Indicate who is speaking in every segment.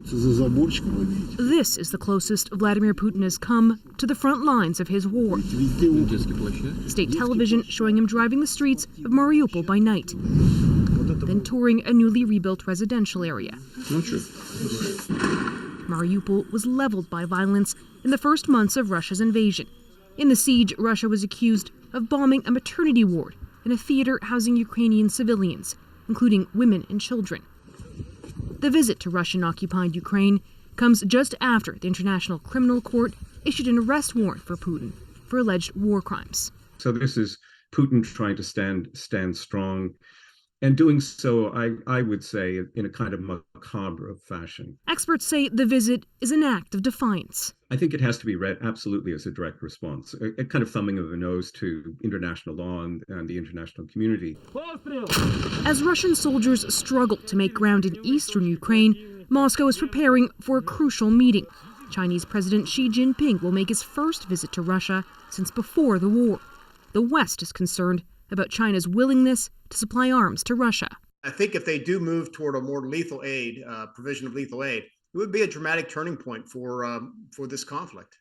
Speaker 1: This is the closest Vladimir Putin has come to the front lines of his war. State television showing him driving the streets of Mariupol by night, then touring a newly rebuilt residential area. Mariupol was leveled by violence in the first months of Russia's invasion. In the siege, Russia was accused of bombing a maternity ward and a theater housing Ukrainian civilians, including women and children. The visit to Russian-occupied Ukraine comes just after the International Criminal Court issued an arrest warrant for Putin for alleged war crimes.
Speaker 2: So this is Putin trying to stand strong, and doing so, I would say, in a kind of macabre fashion.
Speaker 1: Experts say the visit is an act of defiance.
Speaker 2: I think it has to be read absolutely as a direct response, a kind of thumbing of the nose to international law and the international community.
Speaker 1: As Russian soldiers struggle to make ground in eastern Ukraine, Moscow is preparing for a crucial meeting. Chinese President Xi Jinping will make his first visit to Russia since before the war. The West is concerned about China's willingness to supply arms to Russia.
Speaker 3: I think if they do move toward a more lethal aid, provision of lethal aid, it would be a dramatic turning point for this conflict.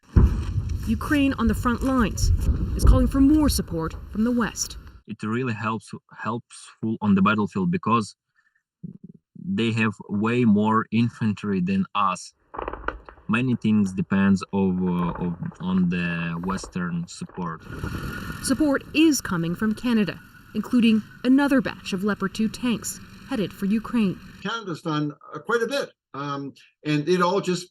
Speaker 1: Ukraine on the front lines is calling for more support from the West.
Speaker 4: It really helps on the battlefield because they have way more infantry than us. Many things depends on the Western support.
Speaker 1: Support is coming from Canada, including another batch of Leopard 2 tanks headed for Ukraine.
Speaker 5: Canada's done quite a bit, and it all just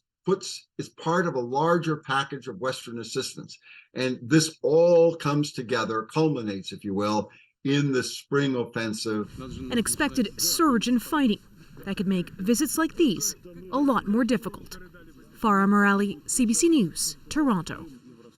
Speaker 5: is part of a larger package of Western assistance. And this all comes together, culminates, if you will, in the spring offensive.
Speaker 1: An expected surge in fighting that could make visits like these a lot more difficult. Farah Morali, CBC News, Toronto.